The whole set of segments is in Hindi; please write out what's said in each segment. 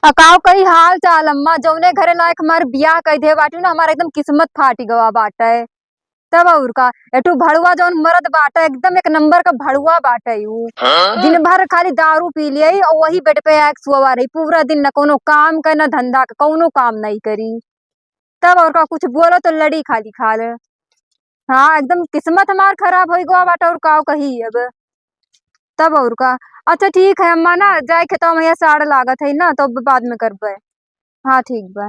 अकाव कई हाल चाल अम्मा जौने घरे लायक हमार बियाह कई दे बाटी ना हमारा एकदम किस्मत फाटी गवा बाटे। तब और का एठू भड़ुआ जौन मरद बाटे एकदम एक नंबर का भड़ुआ बाटे ऊ। दिन भर खाली दारू पी लिये और वही बेड पे एक सुवा रही पूरा दिन, न कोनो काम का न धंधा का कौनो काम नहीं करी। तब और का कुछ बोलो तो लड़ी खाली खाल। हाँ एकदम किस्मत हमार खराब हो गवा बाटे और का कही अब। तब और का अच्छा ठीक है अम्मा ना जाए खेतवा में साड़ लागत है ना तो बाद में करबे। हाँ ठीक बा।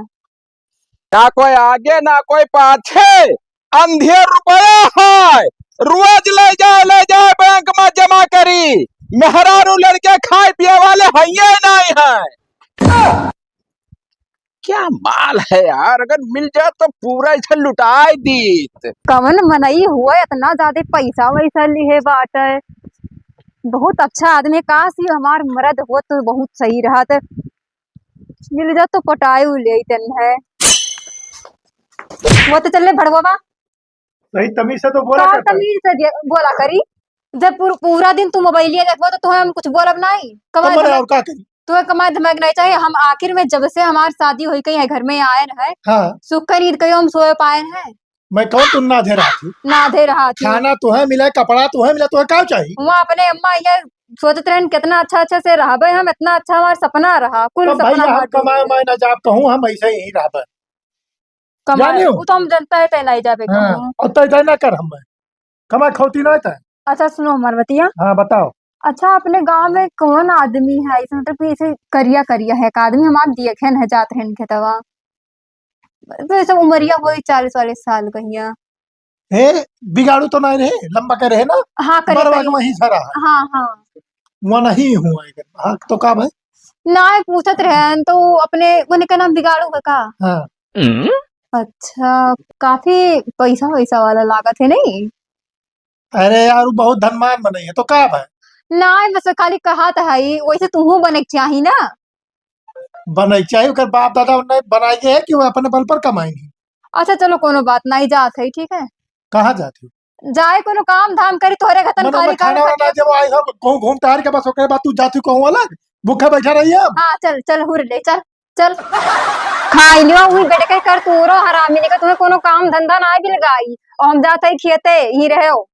ना कोई आगे ना कोई पाछे, अंधेर रुपया है, रोज ले जाए बैंक में जमा करी। मेहरारू लड़के खाए पिए वाले है नहीं है। क्या माल है यार, अगर मिल जाए तो पूरा इसे लुटाए दीत। कवन मनई हुआ इतना ज्यादा पैसा वैसा लिए बाटे। बहुत अच्छा आदमी काश ही हमार मर्द हो तो बहुत सही रहत। मिल जा तो पटायू ले है। वो तो चलने भड़वा सही तमीज से तो बोला का करता है। तमीज से बोला करी। जब पूरा दिन तुम मोबाइलिया देखबो तो तुम्हें हम कुछ बोलब नहीं। तो कमाई मैंने और क्या करी? तुम्हें कमाई धमक नहीं चाहिए। हम आखिर में जब से हमारी शादी हुई कहीं घर में आए है हाँ सुख कर ईद कहीं हम सोए पाए हैं मैं कौन तुम ना दे रहा थी? ना दे रहा थी। खाना तुम्हें मिला, कपड़ा तुम्हें मिला, तुम्हें क्या चाहिए? वहाँ अपने अम्मा ये सोचते रहे कितना अच्छा अच्छा से रहा भाई, हम इतना अच्छा हमारा सपना रहा कुल तो भाई सपना हम हमारा टूट कमाए गया। मैं न जाब कहूँ, हम ऐसे ही रहा। कमाए जानियो वो तो हम जनता है तय नहीं जाबे हाँ कहूँ। और तय ना कर, हम कमाए खौती ना था। अच्छा सुनो हमार बतिया। हाँ बताओ। अच्छा अपने गांव में कौन आदमी है इस मतलब कि ऐसे करिया करिया है एक आदमी हमारे देखे है जाते हैं खेतवा तो ऐसे उमरिया वही 40-40 साल कहिया। हे बिगाड़ू तो नहीं रहे, लंबा के रहे ना। हाँ करिया बरवा के करिया। वहीं सारा है। हाँ हाँ वहाँ नहीं हूँ हाँ तो का भाई। ना पूछत रहे तो अपने उन्हें का नाम बिगाड़ू है का। हाँ अच्छा काफी पैसा वैसा वाला लागत है नहीं। अरे यार वो बहुत धनवान बने है तो का भाई। ना बस खाली कहा था ही वैसे तू बने के चाही ना। बने चाहिए कर बाप दादा ने बनाई है कि वो अपने बल पर कमाएंगे। अच्छा चलो कोनो बात नहीं जात है ठीक है। कहाँ जाती हो? जाए कोनो काम धाम करी तोहरे घतन मनो खाली मैं खाना वाना खाली। जब आई हो कहूँ घूम टहर के बस ओकरे बाद तू जाती कहूँ अलग भूखे बैठा रही है। हाँ चल चल हुर ले चल चल खाई लियो वही बेटे के कर तूरो हरामी ने का तुम्हें कोनो काम धंधा ना भी लगाई और हम जाते ही खेते ही रहे हो।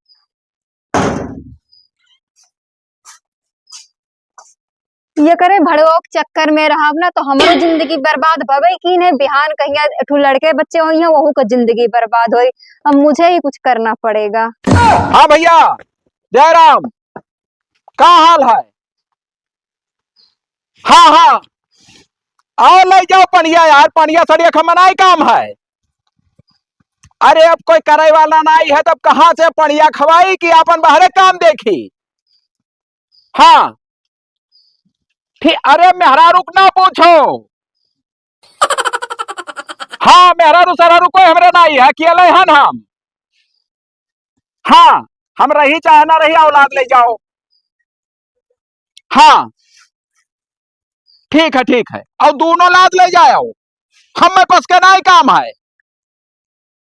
ये करे भड़ों के चक्कर में रहा ना तो हमारो जिंदगी बर्बाद भवे की ने बिहान कहिया ठू लड़के बच्चे हुई हैं वहू को जिंदगी बर्बाद हुई। अब मुझे ही कुछ करना पड़ेगा। हाँ भैया जयराम, क्या हाल है? हाँ हाँ आओ ले जाओ पनिया यार, पनिया सड़िया खमनाई काम है। अरे अब कोई करे वाला नहीं है तब कहाँ से पनिया खवाई कि अपन बाहरे काम देखी। हाँ ठीक, अरे मेहरा रुक ना पूछो। हाँ मेहरा रू सरा कोई हमरे नहीं है, अकेले हन हम। हाँ हम रही चाहे ना रही औलाद ले जाओ। हाँ ठीक है और दोनों लाद ले जाओ, हम में बस के नहीं काम है।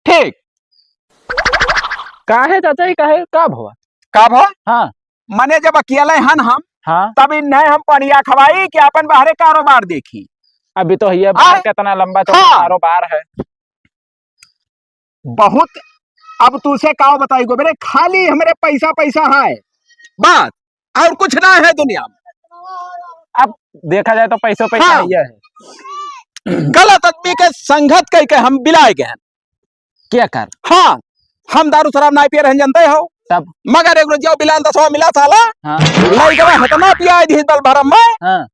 ठीक काहे चाचा काहे का भवा? का भो हाँ मने जब अकेले हन हम हाँ तब इन्हें हम पनिया खवाई कि अपन बाहरे कारोबार देखी। अभी तो ये बार कितना लंबा चौड़ा हाँ। कारोबार है। बहुत अब तुझसे का बताई गो मेरे, खाली हमारे पैसा पैसा है बात और कुछ ना है दुनिया में। अब देखा जाए तो पैसों पैसा हाँ। ये है। गलत आदमी के संगत कह के हम बिलाए गए। क्या कर? हाँ हम दारू शराब नहीं पिए रहन जानते हो तब मगर एक रोज बिलाल 10 मिला साला हाँ लड़का हतना पिया दी बल भरम में हाँ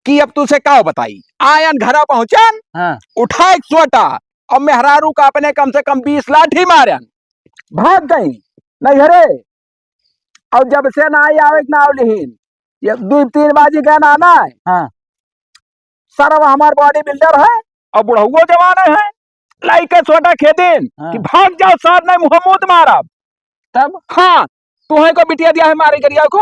कि अब तुझसे का बताई। आयन घरा पहुंचन हाँ उठा एक सोटा और मेहरारू का अपने कम से कम 20 लाठी मारन भाग गई नहीं हरे। और जब से ना आई आवे ना लिहीन ये 2-3 बाजी गहना आना है। हाँ सर हमार बॉडी बिल्डर है और बुढ़ऊ जवान है लाइके सोटा खेदिन हाँ। कि भाग जाओ सर नहीं मुंह मुत मारब। तब हाँ तुम्हें को बिटिया दिया है मारी करिया को।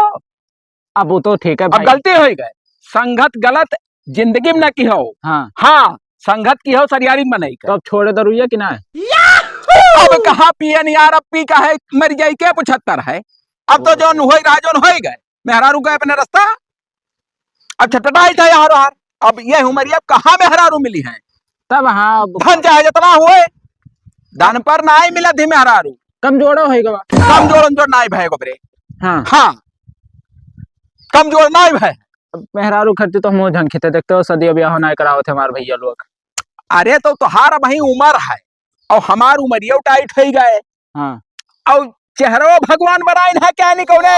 अब वो तो ठीक है अब भाई। गलती हो गए, संगत गलत जिंदगी में न की हो। हाँ हाँ संगत की हो सरियारी में नहीं तो अब छोड़े दरुइया कि ना? अब कहाँ पियन यार, अब पी का है मर जाई के 75 है। अब तो जो हो रहा जो हो गए मेहरारू गए अपने रास्ता। अब छटटाई था यार अब ये उमरिया कहाँ मेहरारू मिली है? तब हाँ धन चाहे जितना हुए धन पर ना ही मिला थी मेहरारू। कमजोरो है गवा। कमजोर ना ही भाई गोबरे। हाँ हाँ कमजोर ना ही भाई। मेहरारू खर्ची तो मुँह झंखते देखते हो सदी ब्याह ना कराओ थे हमारे भैया लोग। अरे तो तुहार वही उम्र है और हमार उमरिया टाइट हो गए। हाँ और चेहरा भगवान बनाए है क्या निकले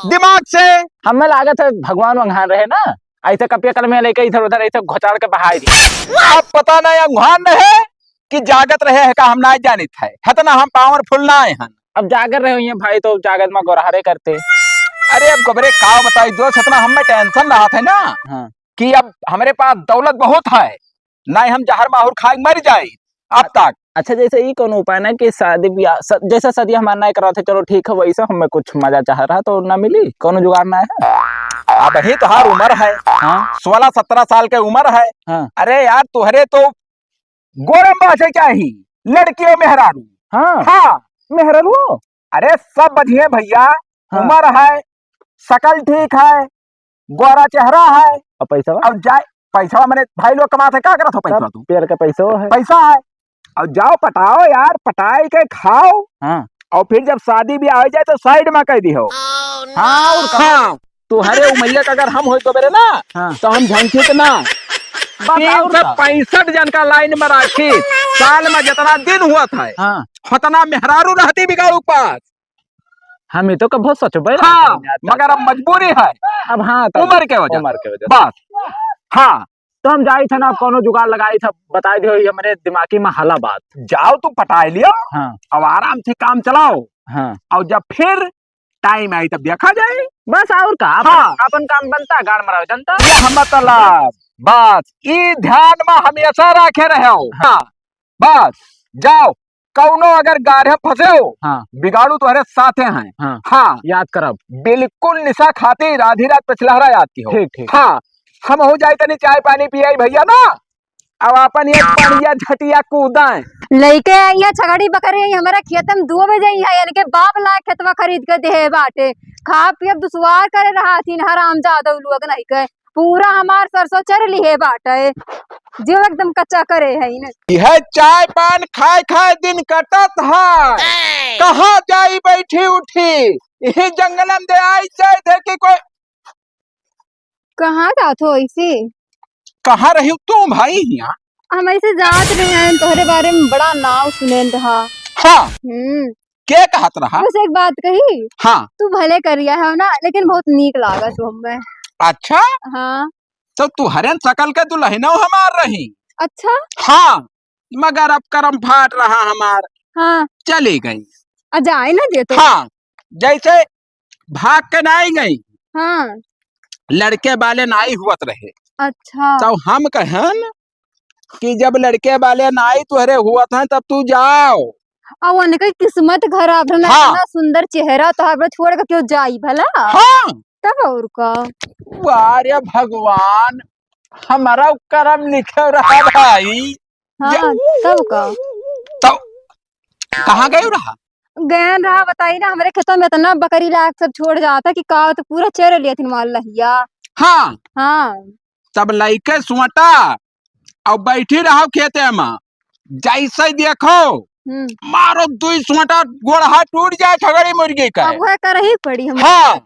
दिमाग से। हमें लागत है भगवान वंघान रहे ना ऐसे कपिया कल में लेके इधर उधर ऐसे घोचाड़ के बहाई दी। आप पता नहीं अंगहान रहे कि जागत रहे है का हम ना जानित है हतना हम पावरफुल ना है। अब जागर रहे हुई भाई तो जागत में गोरहारे करते। अरे अब गोबरे का बताई जो सतना हमें टेंशन रहा था ना हाँ कि अब हमारे पास दौलत बहुत है ना हम जहर माहौर खा मर जाए अब तक। अच्छा जैसे ये कौन उपाय ना कि शादी ब्याह जैसा शादी हमारा ना करा थे चलो ठीक है वैसा हमें कुछ मजा चाह रहा तो ना मिली कौन जुगाड़ ना है। अब ही तुहार उम्र है हाँ 16-17 साल के उम्र है। हाँ अरे यार तुहरे तो गोरम बासे चाहिए लड़कियों मेहरारू। हाँ हाँ मेहरारू। अरे सब बधिए भैया। हाँ। उम्र है शकल ठीक है गोरा चेहरा है और पैसा अब जाए पैसा मैंने भाई लोग कमाते क्या करा था पैसा तू पेड़ का पैसा है। पैसा है और जाओ पटाओ यार पटाई के खाओ हाँ और फिर जब शादी भी आ जाए तो साइड में कह दी हो। हाँ और हाँ तुम्हारे उमरिया का अगर हम हो तो मेरे ना हाँ तो हम झंझट ना 365 जन का लाइन में राखी साल में जितना दिन हुआ था हाँ उतना मेहरारू रहती बिगाड़ू पास। हम ये तो कब बहुत सोचो भाई। हाँ मगर अब मजबूरी है अब हाँ उम्र के वजह उम्र के वजह बस। हाँ तो हम जाई थे ना कोनो जुगाड़ लगाई था बताई दो ये हमारे दिमागी में हाला बात। जाओ तू पटाई लियो हाँ अब आराम से काम चलाओ हाँ और जब फिर टाइम आई तब देखा जाए। बस और का हाँ। अपन काम बनता गाड़ मराओ जनता। यह मतलब बस ये ध्यान में हमेशा रखे रहे हो। हाँ बस जाओ कौनो अगर गाढ़े फंसे हो हाँ बिगाड़ू तुम्हारे साथे हैं। हाँ हाँ याद करब बिल्कुल निशा खातिर आधी रात पिछलहरा याद की हो। ठीक ठीक। हाँ हम हो जाए तनी चाय पानी पियाई भैया ना अब अपन एक बढ़िया झटिया कूदाए लइके यहाँ छगड़ी बकरी हमारा खेत में 2 बजे यहाँ यानी के बाप ला खेतवा खरीद के दे बाटे खा पियब दुसवार करे रहा थी हराम ज्यादा लोग नहीं के पूरा हमार सरसों चर लिए बाटे जो एकदम कच्चा करे है न। यह चाय पान खाए खाए दिन कटत है कहाँ जाई बैठी उठी यही जंगलम दे आई जाए देखे कोई कहाँ जात हो ऐसे? कहाँ रही तुम भाई यहाँ? हम ऐसे जात रहे हैं तोहरे बारे में बड़ा नाव सुनेल रहा। हाँ के कहत रहा? बस एक बात कही हाँ तू भले करिया है ना लेकिन बहुत नीक लागत हो हमें। अच्छा हाँ तो तू हरेन सकल के दुल्हनों हमार रही। अच्छा हाँ मगर अब करम फाट रहा हमार हाँ चली गई। जाए ना दे तो। हाँ जैसे भाग के नहीं गई हाँ लड़के वाले नाई हुआ रहे। अच्छा तो हम कहन कि जब लड़के वाले नाई तुहरे हुआ था तब तू जाओ। अब उनकी किस्मत खराब है ना। हाँ। इतना सुंदर चेहरा तो हर छोड़ के क्यों जाई भला। हाँ तब और का अरे भगवान हमारा करम लिखे रहा भाई। हाँ तब का तो कहाँ गए रहा? गैन रहा बताई ना हमारे खेतों में इतना बकरी लाख सब छोड़ जाता कि का तो पूरा चर लिया थी माल लहिया। हाँ हाँ तब लइके सुवटा और बैठी रहो खेते में जैसे देखो मारो 2 सुवटा गोड़ टूट जाए छगड़ी मुर्गी का। अब वह कर ही पड़ी हम। हाँ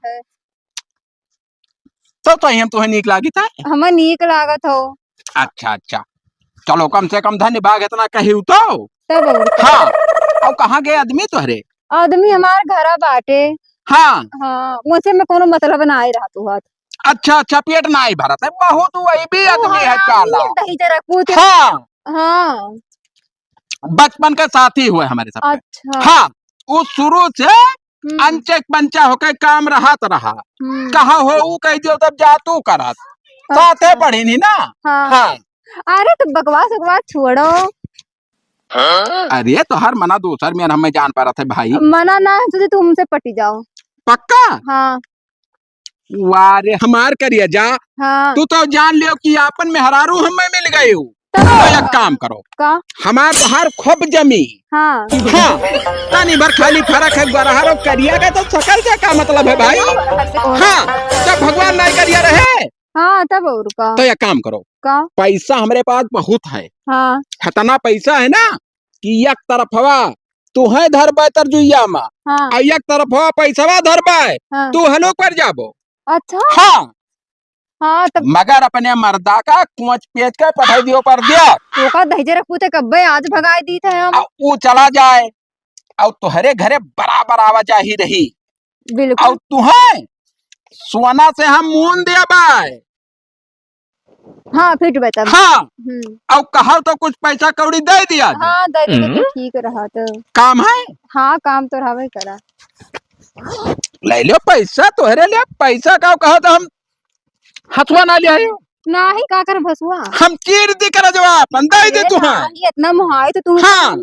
तो हम तुम्हें नीक लागी था। हमें नीक लागत हो। अच्छा अच्छा चलो कम से कम धन्यवाद इतना कही तो। तब और का। हाँ और कहाँ गए आदमी तुहरे? आदमी हमार घरा बाटे। हाँ हाँ मुझसे में कोनो मतलब ना आए रहा तू हाथ। अच्छा अच्छा पेट ना ही भरत है बहुत वही भी आदमी है काला। दही जरा पूछ। हाँ हाँ बचपन के साथी हुए हमारे साथ। अच्छा हाँ वो शुरू से अनचक पंचा होकर काम रहत रहा कहा हो ऊ कह दियो तब जा तू करत साथे पढ़ी नहीं ना। हाँ। हाँ अरे तो बकवास बकवास छोड़ो। अरे तो हर मना दूसर में हमें जान पा रहा था भाई। मना ना है तुझे तुमसे पटी जाओ। पक्का? हाँ वारे हमार करिए जा। हाँ तू तो जान लियो कि आपन मेहरारू हमें मिल गई हूँ। तो एक काम करो का हमार बाहर खूब जमी। हाँ हाँ तानी भर खाली फर्क है गरहर और करिया का तो सकल का क्या मतलब है भाई। हाँ जब भगवान नहीं करिया रहे हाँ तब और का तो एक काम करो, का पैसा हमारे पास बहुत है, हाँ इतना पैसा है ना कि एक तरफवा तू है धरबा तरजुइया में, हाँ और एक तरफवा पैसा धरबा हाँ तू हलो पर जाबो। अच्छा हाँ, हाँ तब मगर अपने मर्दा का कुछ पेच के पठाई दियो पर दिया, वो का दहेजे रखू थे कब्बे आज भगाई दी थे हम। और वो चला जाए और तुहरे घरे बराबर आवाजाही रही, और बिल्कुल तुहे सोना से हम मून दिया बाय। हाँ फिट बता। हाँ, और कहा तो कुछ पैसा कौड़ी दे दिया दे। हाँ दे दे तो ठीक रहा तो। काम है, हाँ काम तो रहा करा। ले लो पैसा तोहरे ले, पैसा का कहा तो हम हथुआ ना ले आयो, ना ही का कर भसुआ हम चीर दी कर जवाब बंदाई दे तू। हाँ ये इतना मुहाई तो तू हाँ,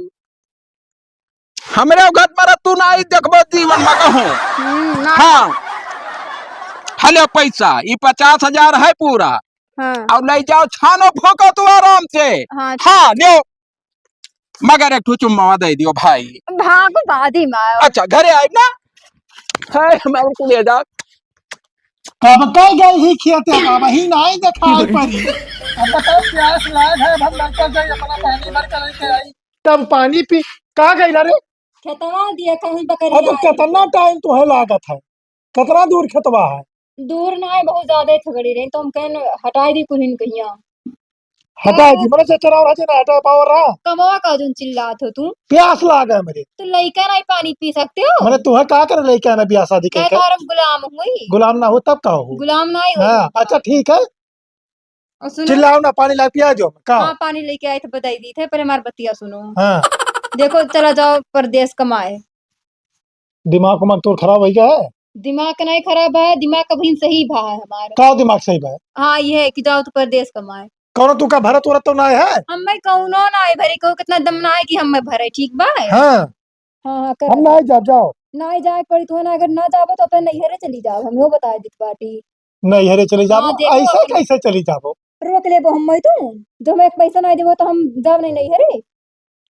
हमरे घर पर तू ना आई देखबो जीवन में कहूं। ना हाँ, हलो पैसा ये 50,000 है पूरा, हाँ और ले जाओ छानो फोको तू आराम से। हाँ हाँ लो, मगर एक ठो चुम्मा दे दियो भाई। भागो बादी मार। अच्छा घरे आए ना, है हमारे को ले जा। अब कह गई ही खियाते बाबा ही नहीं दिखाई पड़ी। अब बताओ प्यास लाग है, हम लड़का जाए अपना पानी भर कर लेके आई, तब पानी पी का गई रे। खेतवा दिया कहीं अब बकरिया कितना टाइम तो है लागत है, कितना दूर खेतवा है। दूर ना है बहुत ज्यादा थगड़ी रही तो हम कहन हटाई दी कुलिन कहिया हटा दी मैंने से चराव रहा ना हटा पावर रहा। कमवा का जोन चिल्लात हो तू प्यास लाग है मेरे, तो लइका नहीं पानी पी सकते हो। मैंने तुम्हें का कर लेके आना ब्याह शादी कह के। तो हम गुलाम हुई गुलाम ना हो तब का हो। गुलाम ना ही हाँ अच्छा ठीक है, और सुनो चिल्लाओ ना, पानी ला पिया जो का। हाँ पानी लेके आए थे बताई दी थे पर हमारी बतिया सुनो। हाँ देखो चला जाओ परदेश कमाए। दिमाग उमाग तो खराब हो गया है। दिमाग नहीं खराब है, दिमाग कभी सही भा है हमारा। का दिमाग सही है। हाँ ये है कि जाओ तो परदेश कमाए। कौन तू का भरत उरत तो ना है। हम मैं कौनो ना है भरे को कितना दम ना है कि हम मैं भरे ठीक बा। हाँ हाँ हाँ कर हम ना जाओ ना जाए पड़ी तो ना अगर ना जाबो तो अपन नैहरे चली जाओ हम वो बता दी बाटी। नहीं हरे चली जाओ। हाँ, देखो ऐसे अपने- कैसे चली जाओ। रोक ले हम मैं तू जो मैं एक पैसा नहीं देबो तो हम जाब नहीं नैहरे।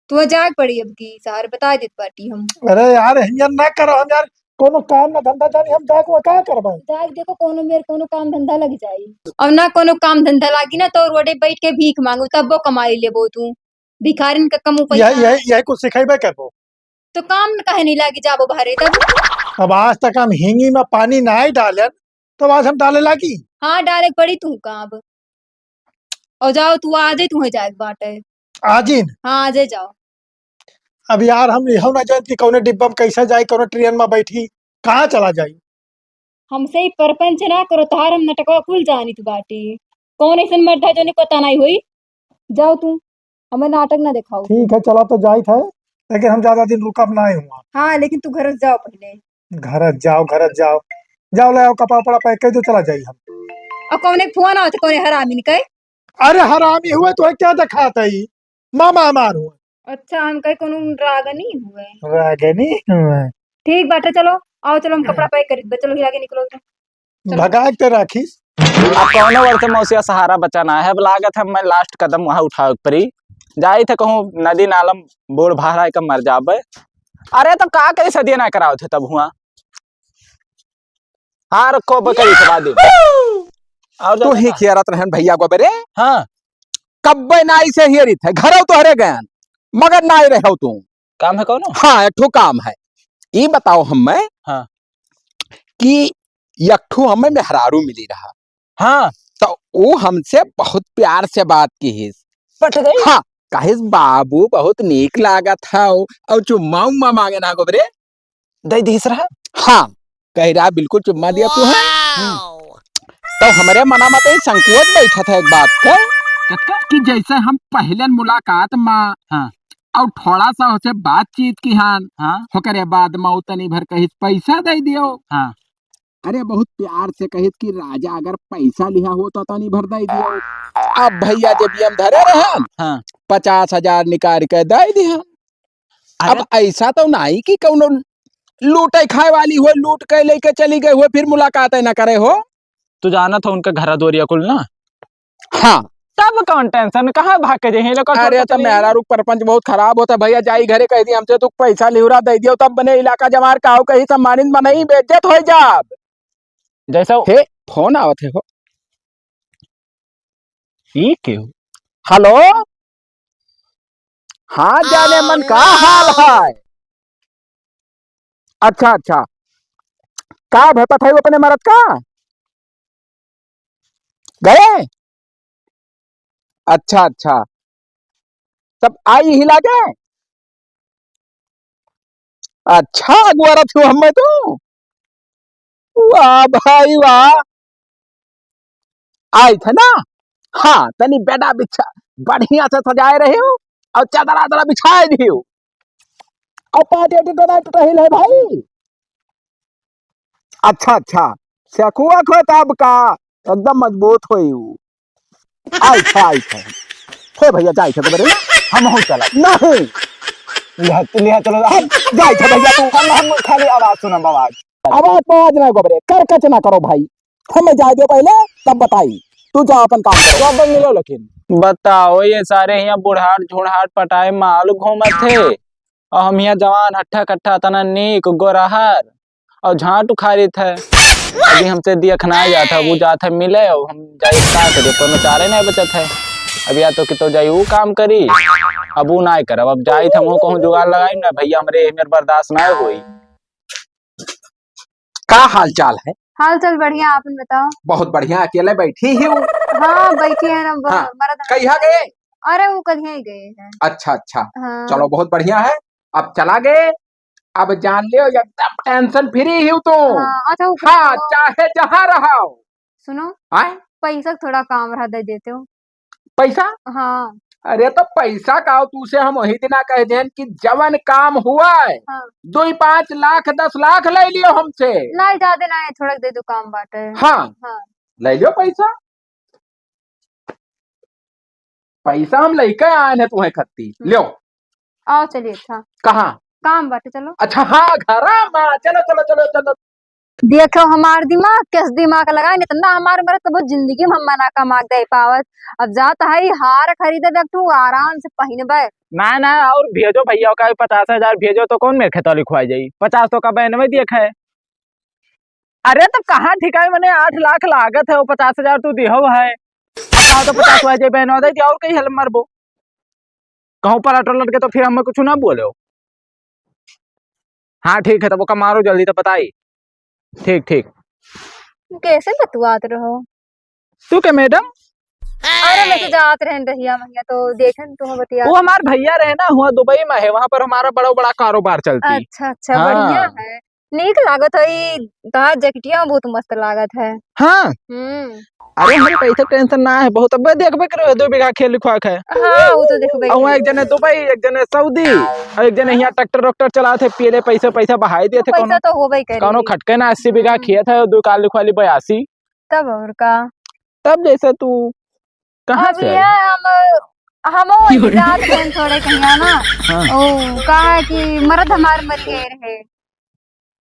तू जाग पड़ी अब की सार बता दी बाटी हम। अरे यार हिंजन ना करो हम यार, कोनो काम ना धंधा जानी हम जाके का करबे। जाग देखो कोनो मेरे कोनो काम धंधा लग जाई। और ना कोनो काम धंधा लागी ना तो रोडे बैठ के भीख मांगू तब वो कमाई लेबो तू। भिखारिन का कमू पैसा यही कुछ सिखेबे करबो। तो काम कहे नहीं लागी जाबो भरे तब। अब आज तक हम हिंगी में पानी नहीं डाले तो आज हम डाले लागी। हाँ डाले पड़ी तू काम। और जाओ तू आज ही तू जाए बाटे। आजिन हाँ आज ही जाओ। अब यार हम यहो ना जानत कि कौने डिब्बा में कैसे जाई, कौने ट्रेन में बैठी कहाँ चला जाई। हमसे ही परपंच ना करो तार हम नटकवा कुल जानी तू बाटी। कौन ऐसा मर्द है जो नहीं पता नहीं हुई। जाओ तू हमें नाटक ना दिखाओ। ठीक है चला तो जाई था, लेकिन हम ज्यादा दिन रुकब ना हुआ। हाँ लेकिन तू घर जाओ पहले। घर जाओ जाओ ले आओ कपड़ा पड़ा पैक कर दो चला जाई हम। और कौन एक फोन आओ कौन हरामी निकले। अरे हरामी हुए तो है क्या दिखाता ही, मामा मार हुआ अच्छा हम कहीं कोनो रागनी हुए। रागनी हुआ। ठीक बाटे चलो आओ चलो हम कपड़ा पैक कर चलो हिला के निकलो तो। चलो। भगा के राखीस। अब कौनो वर्ष मौसिया सहारा बचाना है, अब लागत है मैं लास्ट कदम वहां उठा परी जाई थे कहूँ नदी नालम बोर भारा का मर जाबे। अरे तो का करे सदिया ना कराओ थे तब हुआ। हाँ रखो बकरी के बाद और तू ही खियारत रहन भैया को बेरे। हाँ कब्बे नाई से हियरी थे घरों तो हरे गयन, मगर नाई रहो तू। काम है कौन। हाँ एक ठो काम है, ये बताओ हमें हाँ कि यठू हमें मेहरारू मिली रहा। हाँ तो वो हमसे बहुत प्यार से बात की हिस। पट गई। हाँ कहिस बाबू बहुत नीक लागत है और चुम्मा उम्मा मांगे ना गोबरे। दई दिस रहा। हाँ कह रहा बिल्कुल चुम्मा दिया तू है। तो हमारे मना मत ही संकोच बैठा था एक बात का कि जैसे हम पहले मुलाकात में हाँ और थोड़ा सा उसे बातचीत की हान हाँ होकरे बाद में उतनी भर कहिस पैसा दे दियो। हाँ अरे बहुत प्यार से कहिस कि राजा अगर पैसा लिया हो तो तनी भर दे दियो। अब भैया जब हम धरे रहे हाँ 50,000 निकाल के दे दिया। अब ऐसा तो नहीं कि कौनो लूटे खाए वाली हो लूट के लेके चली गई हो फिर मुलाकात न करे हो। तू जाना था उनका घर दोरिया कुल ना। हाँ तब कौन टेंशन कहाँ भाग के जाए लोग। अरे तो मेहरा रुक परपंच बहुत खराब होता भैया जाई घरे कह दी हमसे तू पैसा लिहुरा दे दियो तब बने इलाका जमार का हो कहीं सम्मानित में नहीं बेइज्जत हो जाब। जैसा हे फोन आवत है हो ये क्यों? हेलो, हाँ जाने मन का हाल है? अच्छा अच्छा, का भपत है वो अपने मरद का? गए? अच्छा अच्छा, तब आई हिला के? अच्छा अगुआरा थू हमें तू। वाह भाई वाह, आई थे ना? हाँ तनी बेडा बिछा बढ़िया से सजाए रहे हो और चादर आदर बिछाए दी हो और पार्टी वार्टी तो नहीं है भाई। अच्छा अच्छा, सेकुआ खो तब का एकदम मजबूत होई उ। आई थे हे भैया जाई थे तो बरे हम हो चला नहीं लिहा चलो हम जाई थे भैया तू हम खाली आवाज सुनम आवाज ना गोबरे कर कच ना करो भाई, हमें जाए दो पहले तब बताई। तू जा अपन काम करो, अब मिलो लेकिन। बताओ ये सारे यहाँ बुढ़ाट झुढ़ाट पटाए माल घूमत थे और हम यहाँ जवान हट्ठा कट्ठा तना नीक गोरहर और झाट उखाड़ी थे। अभी हमसे देखना जाता वो जाता मिले और हम जाए का करे पर चारे नहीं बचत है। अब या तो कि तो जाई वो काम करी अब वो ना करब, अब जाई थे हम कहूँ जुगाड़ लगाई ना भैया हमरे मेरे बर्दाश्त ना होई। का हाल चाल है? हाल चाल बढ़िया, आपन बताओ। बहुत बढ़िया, अकेले बैठी ही हूँ। हाँ बैठी है ना, हाँ, मरद कहिया गए? अरे वो कहीं ही गए हैं। अच्छा अच्छा, हाँ चलो बहुत बढ़िया है। अब चला गए, अब जान लियो एकदम टेंशन फ्री ही तो। हाँ अच्छा वो हाँ चाहे जहाँ रहा हो। सुनो, आए पैसा का थोड़ा काम रहा दे देते हो। पैसा? हाँ अरे तो पैसा का तू से हम वही दिना कह देन कि जवन काम हुआ है हाँ 2-5 लाख 10 लाख ले लियो हमसे। ना ज्यादा ना है, थोड़ा दे दो काम बाटे। हाँ हाँ ले लियो पैसा। पैसा हम लेके आए हैं तुम्हें खत्ती लियो। आओ चलिए। अच्छा कहाँ? काम बाटे चलो। अच्छा हाँ घर चलो चलो चलो चलो। देखो हमार दिमाग किस दिमाग लगाए नहीं तो ना हमारे मेरे तो बहुत जिंदगी में हम मना का मांग दे पावत। अब जाता है हार खरीदे देख तू आराम से पहनबे। ना ना और भेजो भैया का 50,000 भेजो तो कौन मेरे खेतों लिखवाई जाई 50 तो का बैन में देख है। अरे तो कहाँ ठिकाई मैंने 8 लाख लागत है वो 50,000 तू दिहो है अब तो 50 वाजे बैन हो जाए और कहीं हल मरबो कहूँ पर अटो लटके तो फिर हमें कुछ ना बोलो। हाँ ठीक है तो वो का मारो जल्दी तो बताई। ठीक ठीक। कैसे बतुआत रहो? तू के मैडम? अरे मैं तो जात रहन रहिया भैया तो देखन तुम्हें बतिया। वो हमार भैया रहे ना हुआ दुबई में है वहाँ पर हमारा बड़ा बड़ा कारोबार चलती। अच्छा अच्छा हाँ। बढ़िया है, नीक लागत है। तहार जैकेटिया बहुत मस्त लागत है। हाँ हम्म। अरे हमारे पैसा टेंशन ना है बहुत अब देखबे करो 2 बीघा खेल लिखवा है। हाँ वो तो देखो और वहाँ एक जने दुबई एक जने सऊदी और एक जने यहाँ ट्रैक्टर वक्टर चला थे पीले पैसे पैसा बहाई दिए थे पैसा तो हो गई कौनो करी। खटके ना 80 बीघा खेत है 2 काल लिखवाली 82। तब और का तब जैसे तू कहाँ अब से ये आई? हम जात रहन थोड़े कहिया ना। हाँ। ओ कहा कि मर्द हमार मर गए रहे।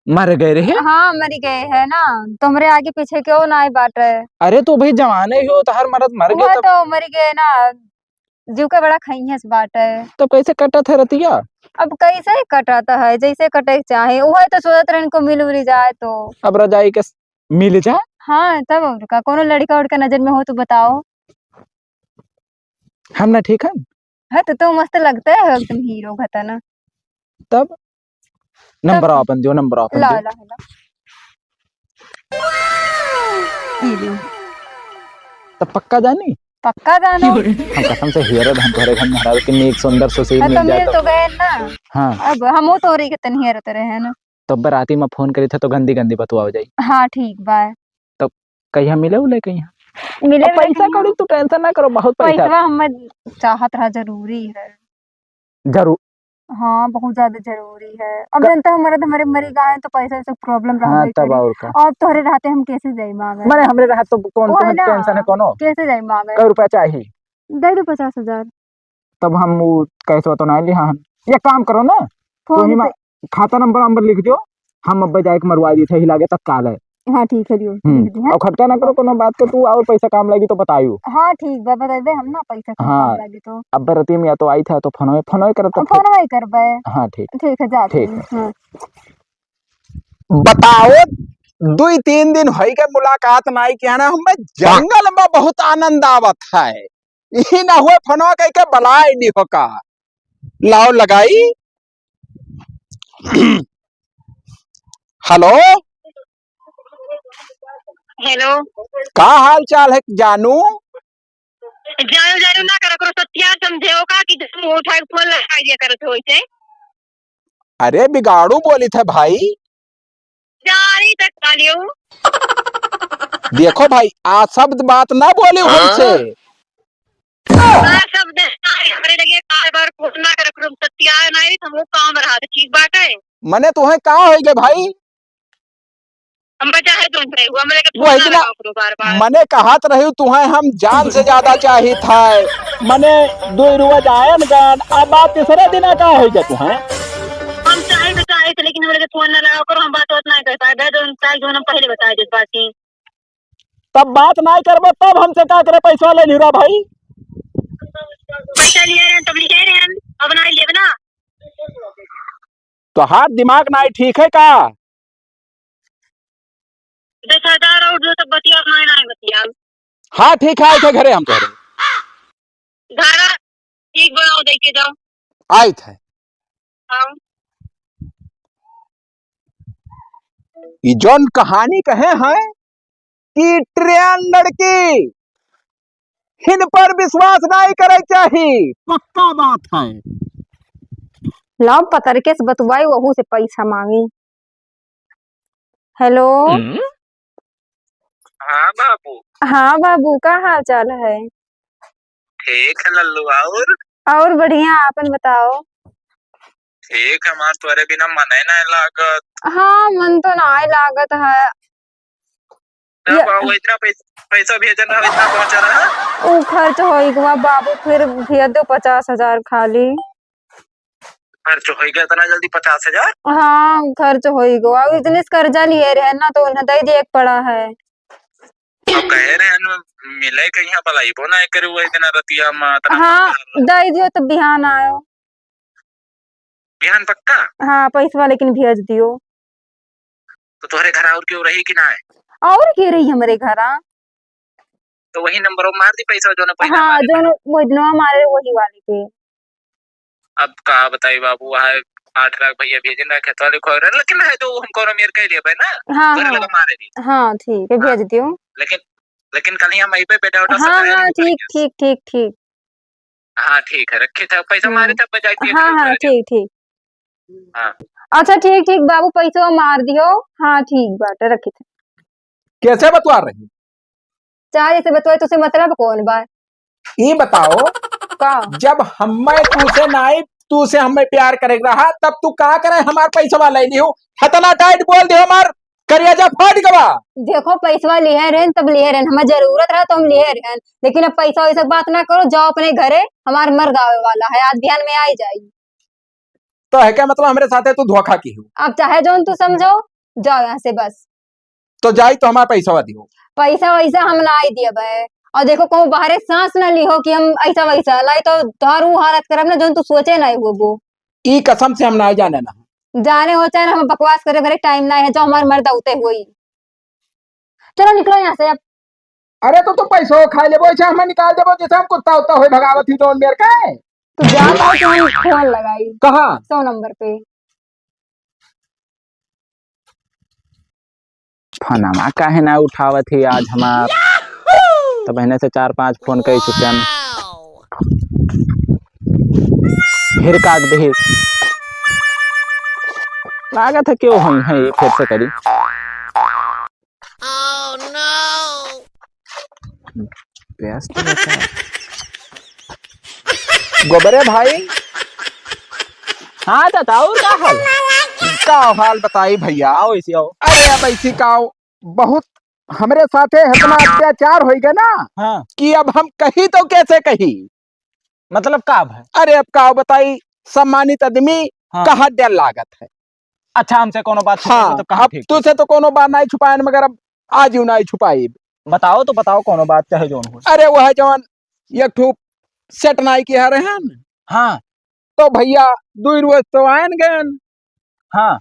मर गए रहे? हाँ मर गए है ना, तुमरे आगे पीछे क्यों ना आई बाट है। अरे तो भाई जवान ही हो तो हर मर्द मर वो गए तो मर गए ना, जीव का बड़ा खैयस बाट है। तो कैसे कटा था रतिया? अब कैसे कटाता है जैसे कटे के चाहे वो है तो सोचत रहे इनको मिल उल जाए तो। अब रजाई के मिल जाए। हाँ तब और का कोनो लड़का उड़का नजर में हो तो बताओ। हम ना ठीक है तो मस्त लगता है एकदम हीरो घता ना। तब नंबर अपन दो नंबर अपन ला दो। ला ला ई लो। तो पक्का जानी पक्का जानो। हम कसम से हीरो हम तोरे घर में हरा के एक सुंदर सुशील तो मिल जाए मिल तो गए ना। हाँ अब हम तो रही कितन ही रहते रहे ना। तो बराती में फोन करी थे तो गंदी गंदी बतुआ हो जाई। हाँ ठीक बाय। तो कहीं मिले उले कहीं मिले अब पैसा कौड़ी तू टेंशन ना करो बहुत पैसा पैसा हम चाहत रहा जरूरी है। जरूर। हाँ बहुत ज्यादा जरूरी है। अब जनता हमारे मरी गए तो पैसा से प्रॉब्लम हाँ रहबे तब करी। और का अब तोहरे रहते हम कैसे जाई मांगे। मैंने हमरे रहा तो कौन वो है कौन ना, टेंशन है कोनो कैसे जाई मांगे। कई रुपया चाहिए दे दो 50,000। तब हम वो कैसे तो ना ली। हाँ ये काम करो ना तो फोन ही खाता नंबर लिख दो हम अब जाए के मरवा दी थे ही लागे तत्काल है। हाँ ठीक है लियो लिख दी है। और खर्चा ना करो कोनो बात के तू और पैसा काम लगी तो बताइयो। हाँ ठीक बा बताइबे हम ना पैसा कम हाँ। लगे तो। अब बरती में या तो आई था तो फोन करत तो फोन वही करबे। हाँ ठीक ठीक है जाते ठीक। हैं। हाँ। बताओ 2-3 दिन होई के मुलाकात नाई के ना हमें जंगल में बहुत आनंद आवत है। यही ना हुए फनवा कह के बलाए नहीं हो का लाओ लगाई। Hello hello. का हाल चाल है जानू? जानो जानो ना करो करो सत्या समझे हो का कि तुम उठा के फोन लगा दिया करो तो होइसे अरे बिगाड़ू बोली थे भाई। जारी तक कालियो। देखो भाई आ शब्द बात ना बोली हमसे। का सब दे हमरे लगे बार बार फोन ना करो करो सत्या नहीं हम वो काम रहा तो ठीक बात है। मने तुम्हें कहा हो गए भाई? हम बचा है तुमसे वो हमरे के वो फोन ना इतना लगाओ करो बार बार। मने कहत रही तुम्हें हम जान से ज्यादा चाहिए था। मने दो रोज आयन गन अब बात तीसरे दिन का हो गए तुम्हें। हम चाहे तो चाहे थे लेकिन हमरे के फोन ना लगाओ करो हम बात नहीं कर पाए दे जो हम पहले बताए जिस बात की। तब बात नहीं करबो तब हमसे का करे पैसा ले लियो भाई। पैसा लिए रहे तब लिए रहे अब नहीं लिए ना। तो हाथ दिमाग नहीं ठीक है का? 10,000 और जो तब बतिया नहीं बतिया। हाँ ठीक है आए थे घरे हम कह रहे धारा ठीक बनाओ दे के जाओ। आए थे। हाँ। ये जौन कहानी कहे हैं कि ट्रेन लड़की हिन पर विश्वास नहीं करे चाहिए पक्का बात है। लाओ पतरके से बतवाई वहू से पैसा मांगी। हेलो हाँ बाबू। हाँ बाबू का हाल चाल है? ठीक है लल्लू। और बढ़िया आपन बताओ। ठीक है हमार तोरे बिना मन ही नहीं लागत। हाँ मन तो ना लागत है। क्या बाबू इतना पैसा भेजना है इतना पहुंचा रहा है। ऊ खर्च होइगवा बाबू फिर भेज दो 50,000 खाली। खर्च हो गया इतना जल्दी 50,000? हाँ खर्च होइगवा इतने कर्जा लिए रहे ना तो उन्हें दे दिए पड़ा है। तो कह रहे हैं मिले कहीं भलाई बो ना करे वो इतना रतिया में। हाँ दे दियो तो बिहान आयो। बिहान पक्का? हाँ पैसा लेकिन भेज दियो। तो तुम्हारे घर और क्यों रही कि ना है? और के रही हमारे घर? तो वही नंबर मार दी पैसा जो ना हाँ जो वो मारे वही वाले पे। अब का बताई बाबू वहाँ 8 लाख भैया भेजे ना खेत वाले खो रहे लेकिन है जो हमको मेरे कह लिया भाई ना। हाँ घर लगा मारे दी। हाँ ठीक है भेज दियो। लेकिन कल यहाँ मई पे बेटा उठा हाँ हाँ ठीक ठीक ठीक ठीक। हाँ ठीक है रखे थे पैसा मारे थे बजाय। हाँ हाँ ठीक ठीक। हाँ अच्छा ठीक ठीक बाबू पैसा मार दियो। हाँ ठीक बात रखी थे। कैसे बतवा रही? चाहे जैसे बतवाए तुझसे मतलब कौन बात? ये बताओ का जब हमें तुझसे नहीं तुझसे हमें प्यार करे रहा तब तू का करे हमार पैसा ले लियो हतना टाइट बोल दे हमार करिया फाट गवा। देखो पैसा लिए रहन तब लिए रहन हमें जरूरत रहा तो हम लिए रहन लेकिन अब पैसा वैसा बात ना करो जाओ अपने घरे हमार मर्द आवे वाला है आज बिहान में आई जाएगी। तो है क्या मतलब हमारे साथ है तू धोखा की हो? अब चाहे जो तू समझो जाओ यहाँ से बस। तो जाई तो हमारा पैसा दियो। पैसा वैसा हम ला दिए भाई और देखो कहूँ बाहर सांस न ली हो कि हम ऐसा वैसा लाई तो तुम्हारू हालत करब ना जो तू सोचे नहीं वो ई कसम से हम ना जाने ना जाने हो चाहे हम बकवास करे भरे टाइम ना है जो हमारे मर्द उते हुई। चलो निकलो यहाँ से अब। अरे तो पैसा खा ले हम निकाल देबो जैसे हम कुत्ता उत्ता हो भगावत ही तो मेरे का तू जा पाओ तो हम फोन लगाई कहा 100 नंबर पे। फोनमा काहे ना उठावत ही आज हमार तो बहने से 4-5 फोन कर चुकन फिर काट दे लागत है क्यों हम है फिर से करी। व्यस्त रहता है। गोबरे भाई हाँ चाचा और क्या हाल है? का हाल बताई भैया। आओ इसी आओ। अरे अब ऐसी का बहुत हमरे साथे इतना अत्याचार हो गया ना हाँ कि अब हम कही तो कैसे कही। मतलब का है? अरे अब का बताई सम्मानित आदमी हाँ। कहा डर लागत है। अच्छा हमसे कोनो बात हाँ तो कहा अब ठीक तुझसे तो कोनो बात नहीं छुपाए मगर अब आज यू नहीं छुपाई। बताओ तो बताओ कोनो बात चाहे जोन हो। अरे वह जवान एक ठूप सेट नाई की रहे हैं हाँ तो भैया 2 रोज तो आयन गए हाँ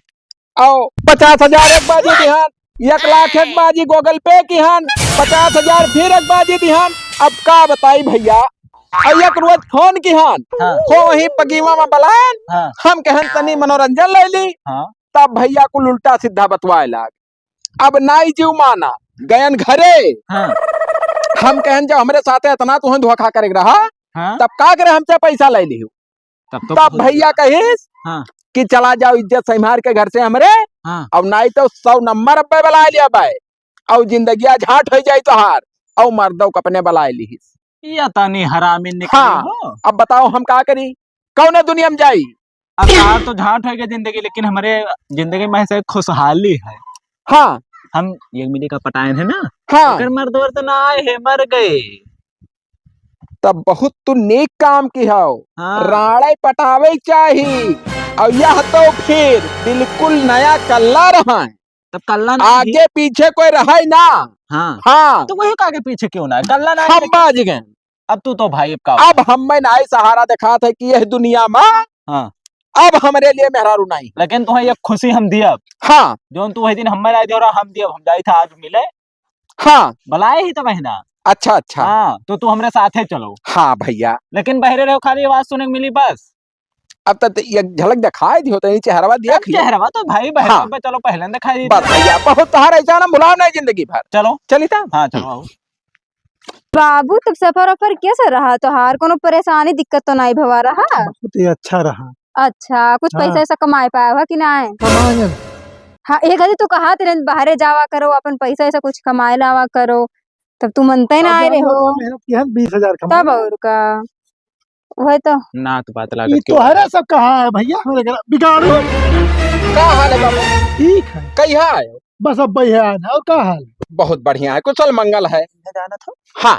और 50,000 एक बाजी दिहान 1 लाख एक बाजी गूगल पे की हन 50,000 फिर एक बाजी दिहान। अब का बताई भैया और एक रोज फोन की हान हाँ। हो वही पगीवा में बलान हाँ हम कहन तनी मनोरंजन ले ली हाँ तब भैया को उल्टा सीधा बतवाए लाग अब नाई जीव माना गयन घरे हाँ हम कहन जब हमरे साथे इतना तुहे धोखा करे रहा हाँ तब का करे हमसे पैसा ले ली तब तो तब भैया कहिस हाँ कि चला जाओ इज्जत संभाल के घर से हमरे हाँ अब नहीं तो 100 नंबर अब्बे बला लिया बाय और जिंदगी झाट हो जाई तोहार और मर्दों अपने बलाए ली या तानी हरामी निकली हाँ। हो। अब बताओ हम का करी कौन दुनिया में जाई अब यार तो झाट हो गई जिंदगी, लेकिन हमारे जिंदगी में ऐसे खुशहाली है। हाँ हम ये मिली का पटायन है ना, हाँ अगर मर्द वर्द ना आए है मर गए। तब बहुत तू नेक काम की हो हाँ। राड़े पटावे चाहिए और यह तो फिर बिल्कुल नया कल्ला रहा है तब कल्ला ना आगे पीछे कोई रहा ही ना हाँ हाँ तो वही आगे पीछे क्यों ना है? कल्ला ना है हम लेकिन- बाज गए अब तू तो भाई का अब हमें नाई सहारा दिखा था कि यह दुनिया में हाँ अब हमारे लिए मेहरारू नहीं लेकिन तुम्हें ये खुशी हम दिया हाँ जो तू वही दिन हमारे आए थे और हम दिया हम जाए थे आज मिले हाँ बुलाए ही तो बहना। अच्छा अच्छा हाँ तो तू हमारे साथ है चलो, हाँ भैया लेकिन बहरे रहो खाली आवाज सुनने को मिली बस। अब तक ये झलक दिखाई दी होता चेहरा देख लिया चेहरा तो भाई बहरे हाँ। पे चलो पहले दिखाई दी बस भैया बहुत तहार ऐसा ना भुलाओ नहीं जिंदगी भर चलो। चली था हाँ चलो आओ। बाबू तब सफर वफर कैसे रहा तोहार कोनो परेशानी दिक्कत तो नहीं भवा रहा? बहुत ही अच्छा रहा। अच्छा कुछ हाँ। पैसा ऐसा कमाए पाया हुआ कि नहीं? कमाएंगे हाँ एक घड़ी तू कहा तेरे बाहरे जावा करो अपन पैसा ऐसा कुछ कमाए लावा करो तब तू मनते ही ना आए रहे हो मेहनत की है 20,000 कमा तब और का वही तो ना तो बात ये लागत क्यों तोहरा सब कहाँ है भैया हमारे घर बिगाड़ू का हाल है बाबू ठीक है कहिया आयो बस अब भैया आना और का हाल है? बहुत बढ़िया है कुशल मंगल है जाना था। हाँ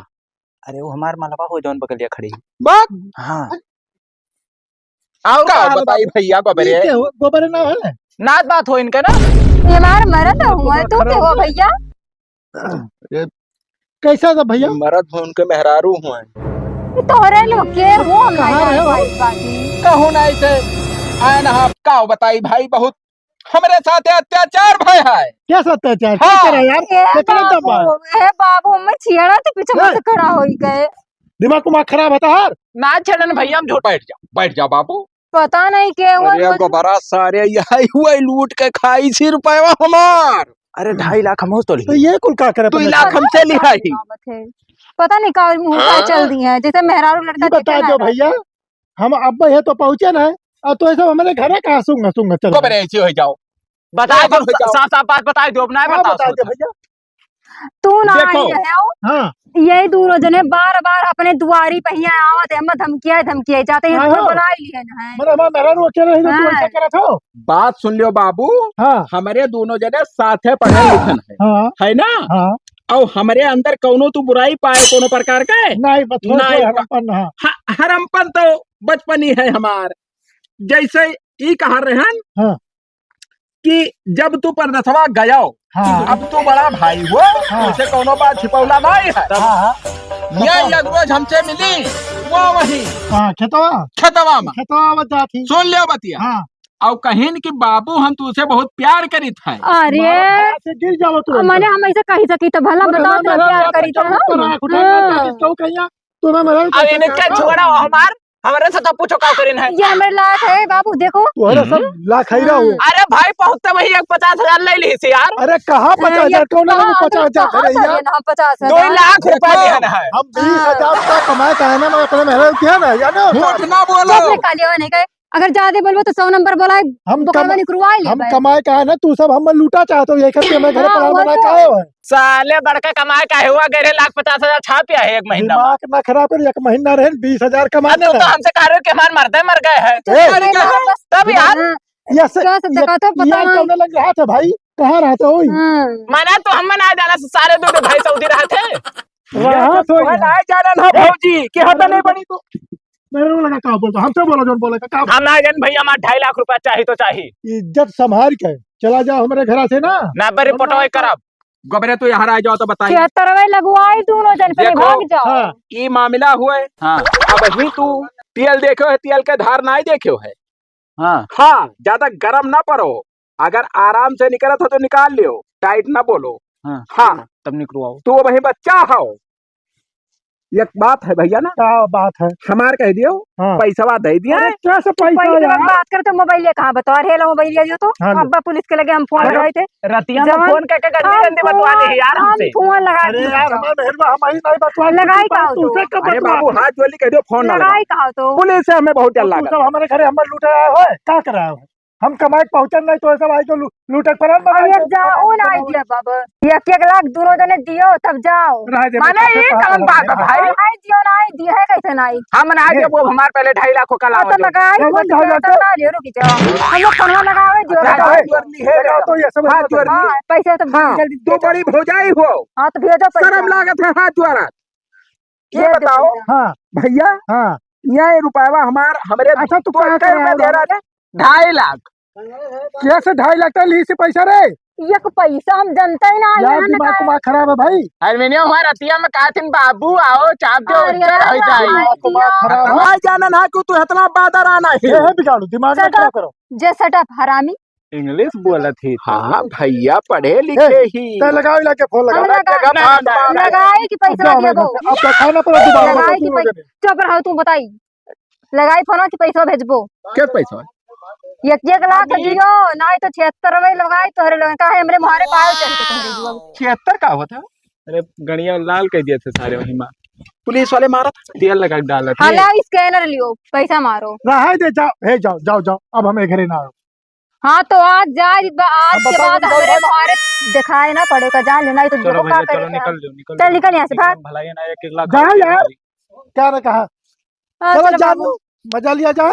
अरे वो हमार मालवा हो जौन बगलिया खड़ी। बात हाँ और का बताई भैया गोबरे ये क्या हुआ? गोबर ना है नात बात हो इनका ना। ये हमारा मरद हुआ है तू क्या हुआ भैया? कैसा था भैया? मरद हो उनके मेहरारू हुए ये तोहरे लोग के वो हम कहाँ नहीं है वो? जान पाई कहूँ नहीं से आए ना आप का बताई भाई बहुत हमारे साथ अत्याचार भय है क्या अत्याचार क्या हाँ। करा यार? ए कितना दम बाबू ए बाबू मैं छियड़ा तो पीछे हाँ। मत खड़ा हो गए दिमाग उमाग खराब है हार ना छड़न भैया हम झूठ। बैठ जा बाबू पता नहीं के वो अरे गोबरा सारे यही हुए लूट के खाई 6 रुपया हमार अरे 2.5 लाख हम हो तो तो ये कुल का करे? 2 लाख हमसे लिहाई पता नहीं का मुंह का चल दी है जैसे मेहरारू लड़का ये बता दो भैया हम अब ये तो पहुंचे ना और तो ऐसा हमारे घर कहाँ सूंगा सूंगा चलो गोबरे ऐसे हो जाओ बता दो हो जाओ। साफ साफ बात बता दो अब ना हाँ, बता बता दो भैया तू ना देखो। आई है हाँ यही दोनों जने बार बार अपने दुआरी पे ही आवत है हम धमकिया जाते हैं हाँ, तो हाँ। बुला ही लिए ना है मेरा मेरा रो अकेले ही तो तू हाँ। ऐसा करा था बात सुन लियो बाबू हाँ हमारे दोनों जने साथे पढ़े लिखन है हाँ है ना हाँ और हमारे अंदर कौनो तू बुराई पाए कोनो प्रकार के नहीं बता नहीं, हरपन हाँ हरमपन तो बचपन ही है हमार जैसे ई कहा रहन हाँ। कि जब तू परदसवा गयो हाँ अब तू बड़ा भाई हो हाँ। उसे कोनो बात छिपौला नहीं है हाँ हाँ ये एक रोज हमसे मिली वो वही हाँ खेतवा खतवा में खेतवा बता थी सुन लियो बतिया हाँ और कहिन कि बाबू हम तुझसे बहुत प्यार करित है अरे मारा से गिर जाओ तू मैंने हम ऐसे कही सकी तो भला बताओ तो प्यार करी था कहिया तुम्हें मेरा अब इनका छोड़ा हमार हमारे से तो पूछो का करिन है। ये हमारे लायक है बाबू देखो तुम्हारा सब लाखैरा हो अरे भाई पहुंचते वही 50,000 ले ली से यार। अरे कहाँ 50,000 कौन है 50,000 करे यार 2 लाख रुपए देन है। हम 20,000 का कमाए का है ना मैं अपने मेहरा किया ना या ना झूठ ना बोलो नहीं गए अगर ज्यादा बोलबो तो 100 नंबर बोलाए हम बुखारवा निकलवाई ले हम कमाए का है ना तू सब हम लूटा चाहते हो ये करके मैं घर हाँ, पर वो बना तो। का है साले बड़का कमाए का हुआ गए 1,50,000 छापिया है 1 महीना में। दिमाग ना खराब कर 1 महीना रहे 20,000 अब कमाने तू तो ना हमसे कह रहे हो कि हमारे मरते मर गए हैं तब यार ये से क्या सकता का तो पता नहीं कौन लग रहा था भाई कहाँ रहा था ओए मैंने तो हम ना जाना से सारे दो भाई सऊदी रहे थे। रहा तो नहीं जाना ना भौजी के हता नहीं बनी तू मेरे को लगा का बोलता हमसे बोला जोन बोले का हम ना जान भैया हमारे 2.5 लाख रुपया चाहिए तो चाहिए। इज्जत संभाल के चला जाओ हमारे घर से ना ना रिपोर्ट वही करब। गोबरे तू यहाँ आ जाओ तो बताइए 76 लगवाई दोनों जन पे देखो। भाग जाओ हाँ ये मामला हुए हाँ अब ही तू तेल देखो है तेल के धार नहीं देखो है हाँ हाँ ज्यादा गरम ना पड़ो अगर आराम से निकलत हो तो निकाल लियो टाइट ना बोलो हाँ हाँ तब निकलवाओ। तू वही बच्चा हो एक बात है भैया ना, क्या बात है? हमार कह दियो हाँ। पैसा दे दिया अरे कैसे पैसा पहले यार? बात कर तो मोबाइल कहाँ बता रहे लो मोबाइल जो तो हाँ लो। अब्बा पुलिस के लगे हम फोन लगाए थे रतिया में जवान- फोन करके गंदे हम गंदे बतवा दे यार हम हमसे। फोन लगा अरे दिए यार तो। हमारे मेहरबा हम ही नहीं बतवा लगाई कहाँ हो तुझसे कब अरे बतवा? बाबू हाथ जोड़ कह दियो फोन ना लगा। लगाई कहाँ तो पुलिस से हमें बहुत डर तू लगा। सब हमारे घरे हमर लूटे आए हो क्या कर रहा है? हम कमाए पहुंचन नहीं तो सब आई तो लूटक पर अब एक जाओ ना आई दिया बाबा 1-1 लाख दोनों जने दियो तब जाओ माने ये कौन बात है भाई? आई दियो ना आई दिया है कैसे ना आई हम ना दे वो हमारे पहले 2.5 लाख का हाँ लाओ तो लगाई नहीं, फोन नहीं, तो ना ले रुक जाओ हम लोग फोन लगावे दियो हाथ बताओ। जोड़नी है तो ये सब हाथ जोड़नी। हाँ पैसे तो हाँ जल्दी तो बड़ी भौजाई हो, हाँ तो भेजो पैसा शर्म लागत है हाथ जोड़ा। दे ये दो बताओ पैसा। हाँ भैया, हाँ ये रुपया हमरे अच्छा तू तो कहाँ कितने रुपए दे रहा है? 2.5 लाख। कैसे 2.5 लाख ली से पैसा रे? एक पैसा हम जनता ही ना यार यहाँ दिमाग लगाए। कुमार खराब है भाई। अरमिनियो हमारे रतिया में कहा थी बाबू आओ चाप दो अरे उज्जर हो जाए। आई दिया खराब है। भाई जाना ना कि तू इतना बादर आना ये है। है बिगाड़ू दिमाग में Shut खराब up. करो। जे सेटअप हरामी इंग्लिश बोला थी। हाँ भैया पढ़े लिखे ही। ते लगाओ इलाके फोन हम लगाओ। लगा लगाए कि पैसा जाओ दिया मेरे दो घर से। अब तो खाना पड़ा दोबारा लगाए बताओ कि तुम लोगों ने। चुप रहो तू बताई लगाई फोन कि पैसा भेजबो क्या पैसा? 1-1 लाख दियो नहीं तो 76 में लगाई तोहरे लोग का है हमरे मारे पाए चल के तोहरे जुआ 76 का होता? अरे गणिया लाल कह दिए थे सारे वही माँ पुलिस वाले मारा था। तेल लगा के डाला था। हला स्कैनर लियो पैसा मारो रहा दे जाओ हे जाओ जाओ जाओ अब हमें घरे ना आओ। हाँ तो आज जाए आज अब के बताओ, बाद बताओ, हमारे मारे दिखाए ना पड़ेगा जान लेना तो चलो देखो भैया क्या चलो करेगा निकल जाओ निकल चल निकल यहाँ से भाग भलाई ना 1 लाख जाओ यार। क्या ने कहा? हाँ, चलो चलो जान बाबू। लो मजा लिया जाए।